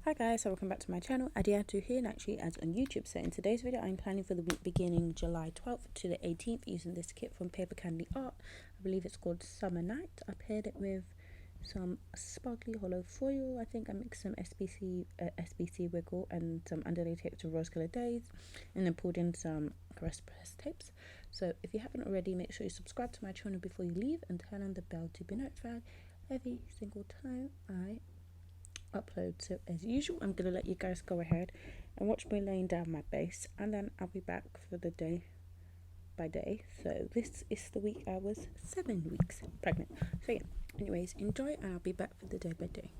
Hi guys, so welcome back to my channel, Adiatu here, Naturallyads on YouTube. So in today's video, I'm planning for the week beginning July 12th to the 18th using this kit from PaperCandyArt. I believe it's called Summer Night. I paired it with some sparkly hollow foil. I think I mixed some SBC wiggle and some underlay tape to rose colored days, and then pulled in some caress press tapes. So if you haven't already, make sure you subscribe to my channel before you leave and turn on the bell to be notified every single time I upload. So as usual, I'm gonna let you guys go ahead and watch me laying down my base, and then I'll be back for the day by day. So this is the week I was 7 weeks pregnant. So yeah, anyways, enjoy, and I'll be back for the day by day.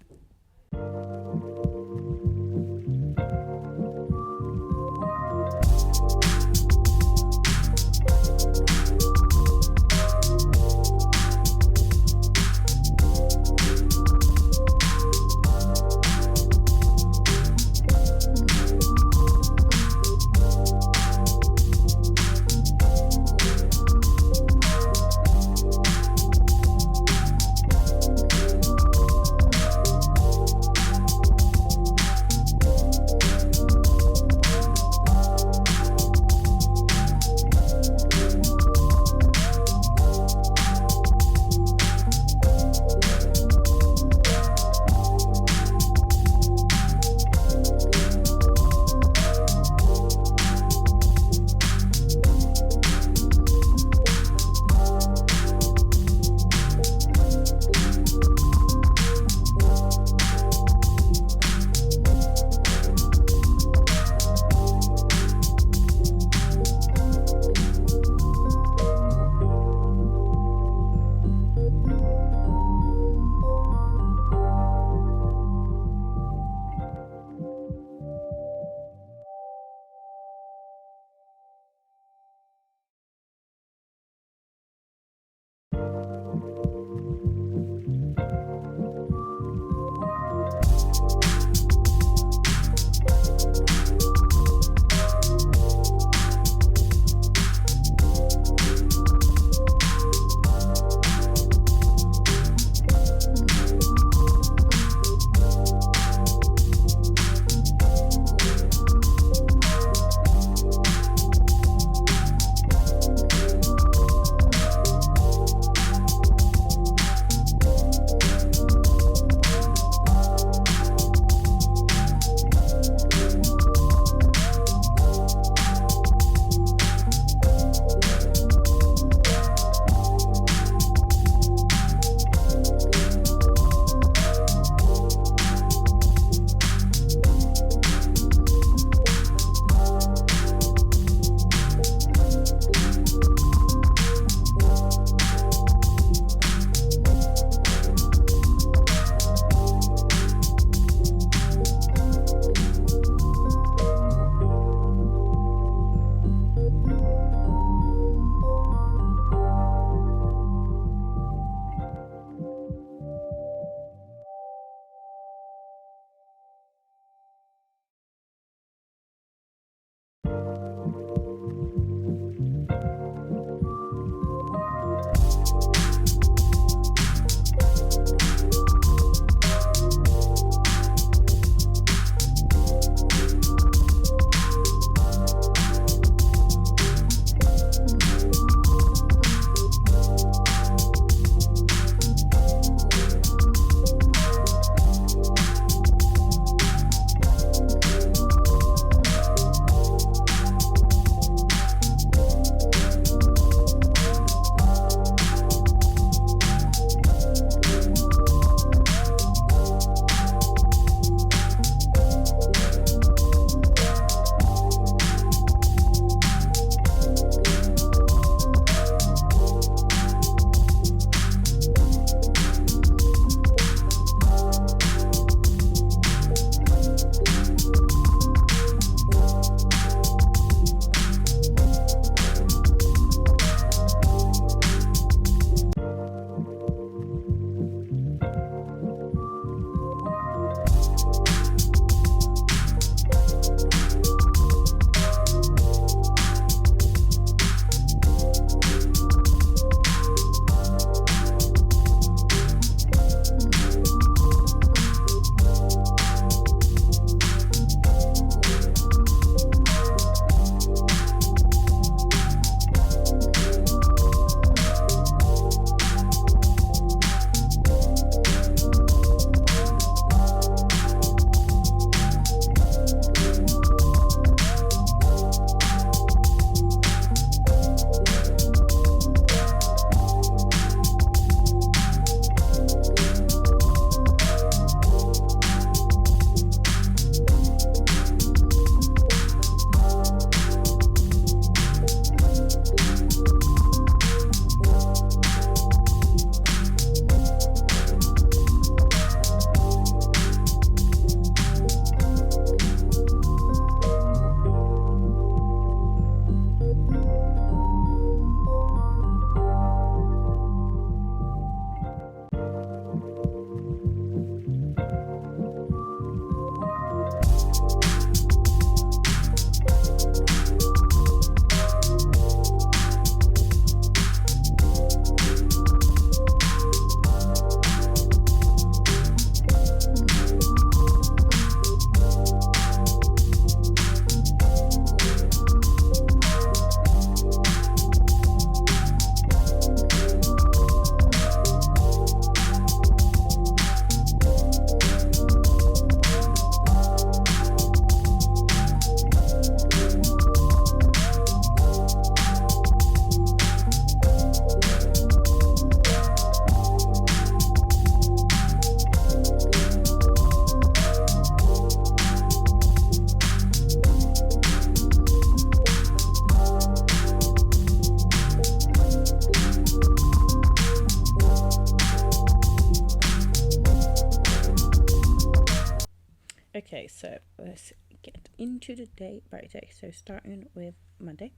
Okay, so let's get into the day by day. So starting with Monday,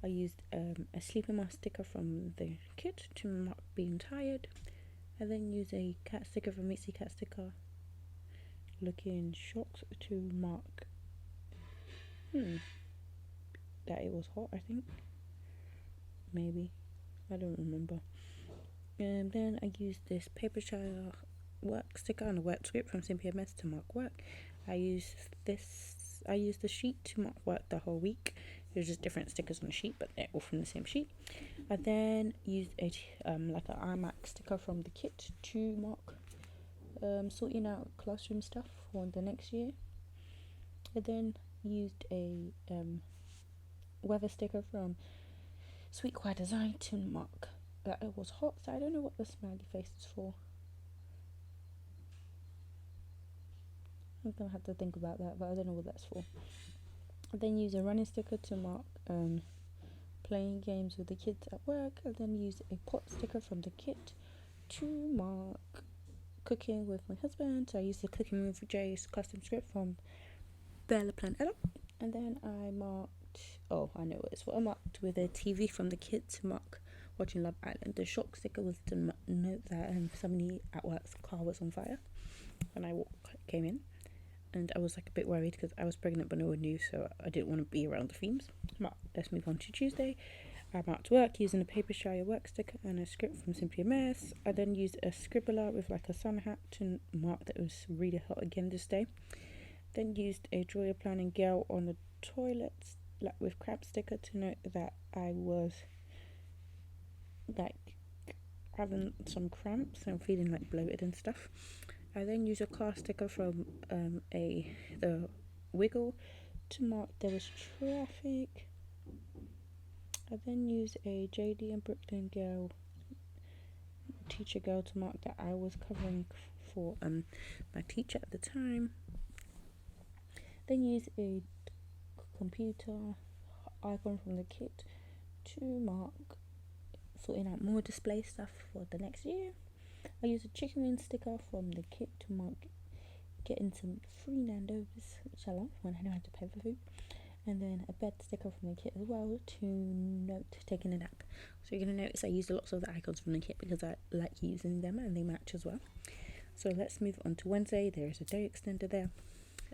I used a sleeping mask sticker from the kit to mark being tired. I then used a cat sticker from Mitzi Cat Sticker looking shocked to mark that it was hot, I think. Maybe. I don't remember. And then I used this PaperCandyArt work sticker and a work script from CPMS to mark work. I used the sheet to mark work the whole week. There's just different stickers on the sheet, but they're all from the same sheet. I then used a like an iMac sticker from the kit to mark sorting out classroom stuff for the next year. I then used a weather sticker from Sweet Quiet Design to mark that it was hot. So I don't know what the smiley face is for. I'm gonna have to think about that, but I don't know what that's for. I then use a running sticker to mark playing games with the kids at work. I then use a pot sticker from the kit to mark cooking with my husband. So I used the cooking with Jay's custom script from Bella Plan Ella. And then I marked, I know what it's for. I marked with a TV from the kit to mark watching Love Island. The shock sticker was to note that somebody at work's car was on fire when I came in. And I was like a bit worried because I was pregnant but no one knew, so I didn't want to be around the fumes. Let's move on to Tuesday. I marked work using a PaperCandyArt work sticker and a script from Simply a Mess. I then used a scribbler with like a sun hat to mark that it was really hot again this day. Then used a drawer planning gel on the toilets like with cramp sticker to note that I was like having some cramps and feeling like bloated and stuff. I then used a car sticker from the Wiggle to mark there was traffic. I then used a JD and Brooklyn girl, teacher girl, to mark that I was covering for my teacher at the time. Then used a computer icon from the kit to mark sorting out more display stuff for the next year. I used a chicken wing sticker from the kit to mark getting some free Nando's, which I love when I know how to pay for food. And then a bed sticker from the kit as well to note taking a nap. So you're going to notice I used lots of the icons from the kit because I like using them and they match as well. So let's move on to Wednesday. There is a day extender there.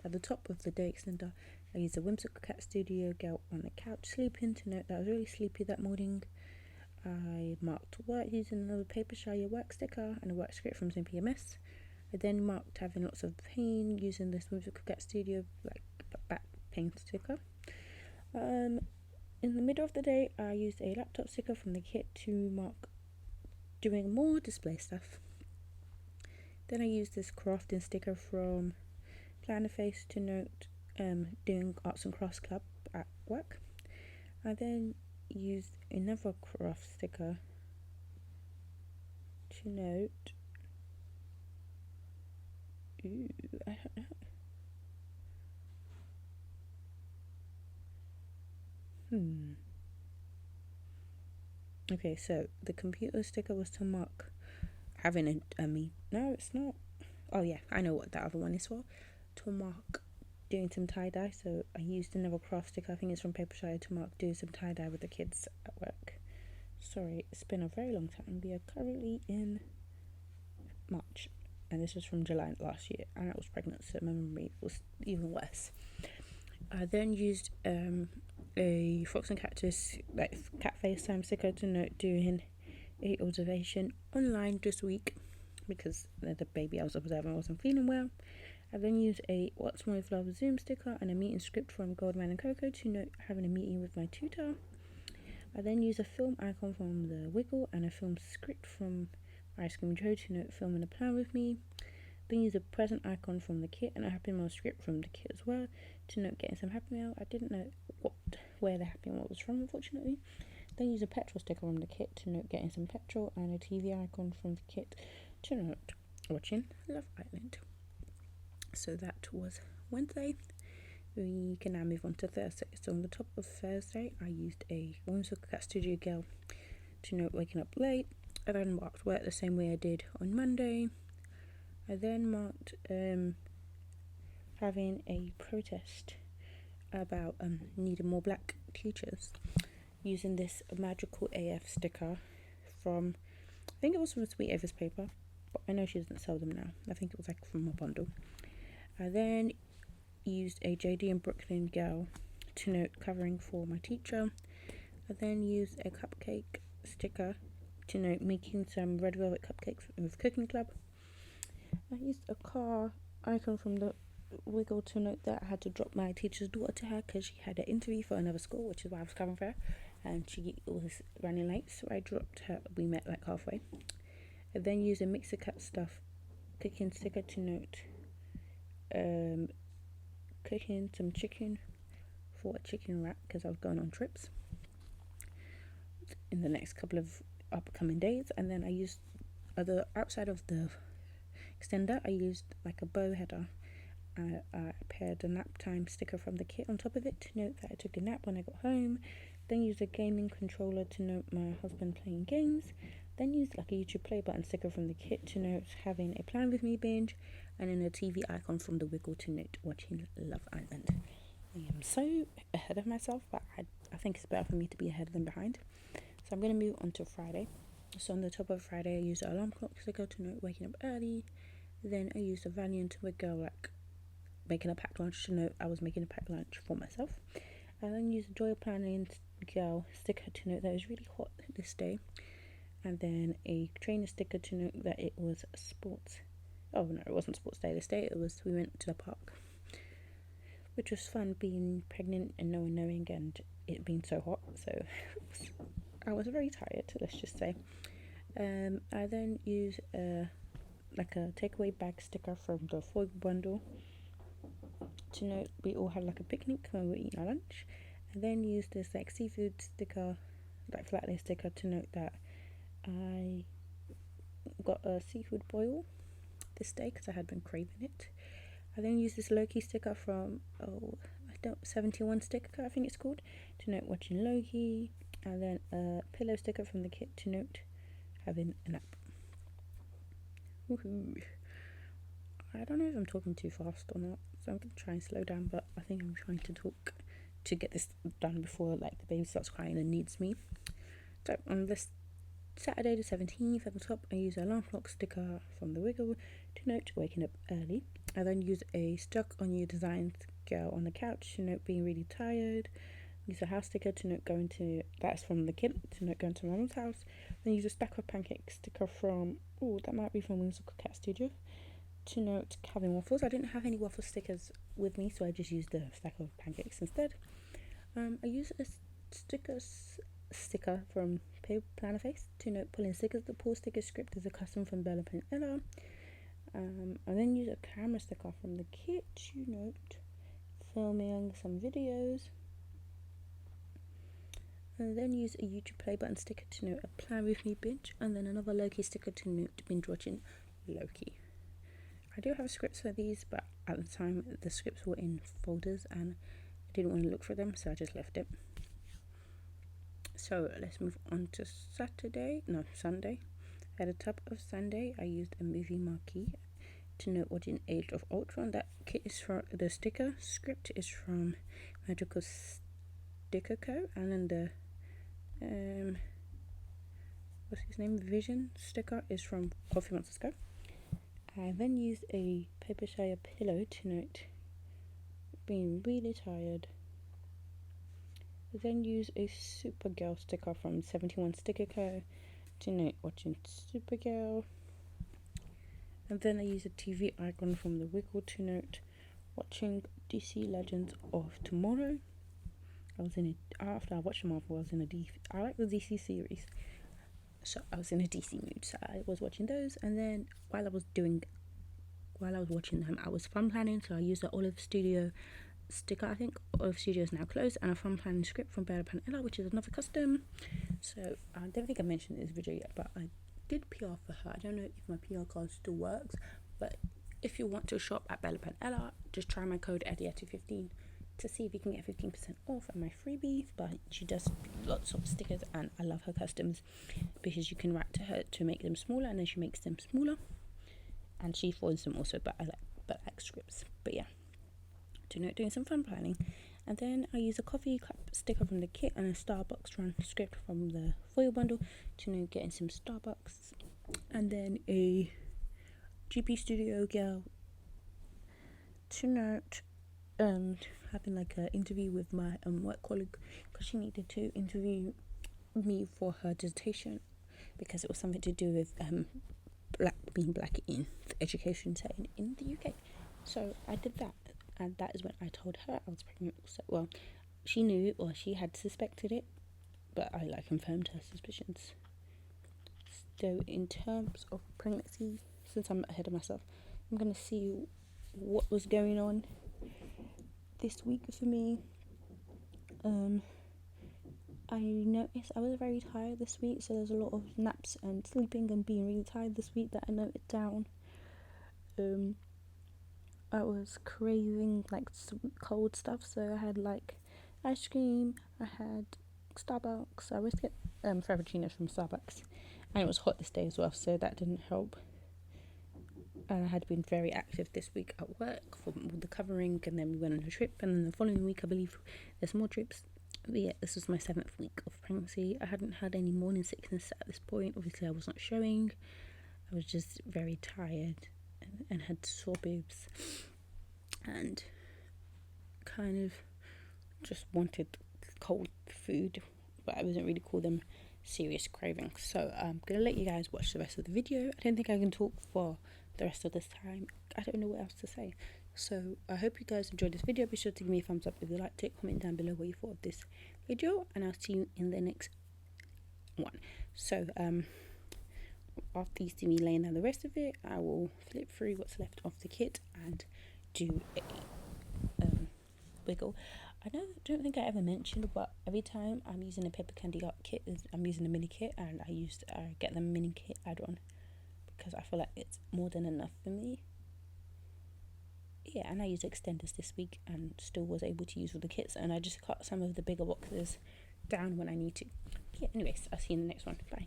At the top of the day extender, I used a Whimsical Cat Studio girl on the couch sleeping to note that I was really sleepy that morning. I marked work using another PaperCandyArt work sticker and a work script from PMS. I then marked having lots of pain using this Whimsical Cat Studio like back pain sticker. In the middle of the day, I used a laptop sticker from the kit to mark doing more display stuff. Then I used this crafting sticker from PlanWithAds to note doing arts and crafts club at work. I then used another craft sticker to note I don't know. Okay, so the computer sticker was to mark having no, it's not. Oh yeah, I know what that other one is for. To mark doing some tie-dye. So I used another craft sticker, I think it's from PaperCandyArt, to mark doing some tie-dye with the kids at work. Sorry, it's been a very long time. We are currently in March, and this was from July last year, and I was pregnant, so my memory was even worse. I then used a Fox and Cactus like cat FaceTime sticker to note doing a observation online this week because the baby I was observing wasn't feeling well. I then used a What's More With Love Zoom sticker and a meeting script from Goldman and Coco to note having a meeting with my tutor. I then used a film icon from the Wiggle and a film script from Ice Cream Joe to note filming a plan with me. Then use a present icon from the kit and a Happy Meal script from the kit as well to note getting some Happy Meal. I didn't know where the Happy Meal was from, unfortunately. Then use a petrol sticker from the kit to note getting some petrol and a TV icon from the kit to note watching Love Island. So that was Wednesday. We can now move on to Thursday. So on the top of Thursday, I used a Whimsical Cat Studio Girl to note waking up late. I then marked work the same way I did on Monday. I then marked having a protest about needing more black teachers, using this magical AF sticker from, I think it was from Sweet Ava's paper, but I know she doesn't sell them now. I think it was like from a bundle. I then used a JD and Brooklyn gel to note covering for my teacher. I then used a cupcake sticker to note making some red velvet cupcakes with Cooking Club. I used a car icon from the Wiggle to note that I had to drop my teacher's daughter to her because she had an interview for another school, which is why I was covering for her, and she was running late, so I dropped her. We met like halfway. I then used a Mixer Cut Stuff cooking sticker to note cooking some chicken for a chicken wrap because I was going on trips in the next couple of upcoming days. And then I used outside of the extender, I used like a bow header. I paired a nap time sticker from the kit on top of it to note that I took a nap when I got home. Then used a gaming controller to note my husband playing games. Then used like a YouTube play button sticker from the kit to note having a Plan With Me binge. And then a TV icon from the Wiggle to note watching Love Island. I am so ahead of myself, but I think it's better for me to be ahead than behind. So I'm going to move on to Friday. So on the top of Friday, I used an alarm clock sticker to note waking up early. Then I used a Valiant Wiggle like making a packed lunch to note I was making a packed lunch for myself. I then used a Joy Planning Girl sticker to note that it was really hot this day. And then a trainer sticker to note that it was sports. Oh no, it wasn't sports day this day. We went to the park, which was fun being pregnant and no one knowing and it being so hot. So I was very tired, let's just say. I then used like a takeaway bag sticker from the foil bundle to note we all had like a picnic when we were eating our lunch. And then used this like seafood sticker, like flat lay sticker to note that I got a seafood boil this day because I had been craving it. I then used this Loki sticker from 71 sticker, I think it's called, to note watching Loki. And then a pillow sticker from the kit to note having a nap. Woohoo! I don't know if I'm talking too fast or not, so I'm going to try and slow down, but I think I'm trying to talk to get this done before like the baby starts crying and needs me. So on this Saturday the 17th at the top, I use an alarm clock sticker from the Wiggle to note waking up early. I then use a stuck on you design girl on the couch to note being really tired. Use a house sticker to note that's from the kid, to note going to my mum's house. Then use a stack of pancakes sticker from, that might be from Whimsical Cat Studio, to note having waffles. I didn't have any waffle stickers with me, so I just used a stack of pancakes instead. I used a sticker from Planner Face to note pulling stickers. The pull sticker script is a custom from Bella Pen Ella. I then use a camera sticker from the kit to note filming some videos. And then use a YouTube play button sticker to note a Plan With Me binge, and then another Loki sticker to note binge watching Loki. I do have scripts for these, but at the time the scripts were in folders and I didn't want to look for them, so I just left it. So let's move on to Sunday. At the top of Sunday, I used a movie marquee to note watching Age of Ultron. That kit is from the sticker script is from Magical Sticker Co. And then the what's his name? Vision sticker is from Coffee Monsters Co. I then used a paper shire pillow to note being really tired. I then used a Supergirl sticker from 71 Sticker Co. to note watching Supergirl. And then I used a TV icon from the Wiggle to note watching DC Legends of Tomorrow. After I watched Marvel, I like the DC series, so I was in a DC mood, so I was watching those. And then while I was watching them, I was fun planning, so I used the Olive Studio sticker. I think Olive Studio is now closed, and a fun planning script from Bella Pen Ella, which is another custom. So I don't think I mentioned this video yet, but I did PR for her. I don't know if my PR card still works, but if you want to shop at Bella Pen Ella, just try my code Adiatu15 to see if you can get 15% off and my freebie. But she does lots of stickers, and I love her customs because you can write to her to make them smaller, and then she makes them smaller, and she folds them also. But I like scripts. But yeah, doing some fun planning. And then I use a coffee cup sticker from the kit and a Starbucks transcript from the foil bundle to getting some Starbucks. And then a GP Studio girl to note having like an interview with my work colleague, because she needed to interview me for her dissertation because it was something to do with being black in the education setting in the UK. So I did that, and that is when I told her I was pregnant. So, well, she knew, or she had suspected it, but I confirmed her suspicions. So in terms of pregnancy, since I'm ahead of myself, I'm gonna see what was going on this week for me. I noticed I was very tired this week, so there's a lot of naps and sleeping and being really tired this week that I noted down. I was craving cold stuff, so I had ice cream, I had Starbucks, I always get Frappuccinos from Starbucks, and it was hot this day as well, so that didn't help. And I had been very active this week at work for the covering, and then we went on a trip, and then the following week I believe there's more trips. But yeah, this was my 7th week of pregnancy. I hadn't had any morning sickness at this point. Obviously I was not showing, I was just very tired and had sore boobs and kind of just wanted cold food, but I wasn't really call them serious cravings. So I'm gonna let you guys watch the rest of the video. I don't think I can talk for the rest of this time. I don't know what else to say. So I hope you guys enjoyed this video. Be sure to give me a thumbs up if you liked it. Comment down below what you thought of this video, and I'll see you in the next one. So after you see me laying down the rest of it, I will flip through what's left of the kit and do a wiggle. Don't think I ever mentioned, but every time I'm using a PaperCandyArt kit, I'm using a mini kit, and I get the mini kit add-on because I feel like it's more than enough for me. Yeah, and I used extenders this week and still was able to use all the kits, and I just cut some of the bigger boxes down when I need to. Yeah, anyways, I'll see you in the next one. Bye.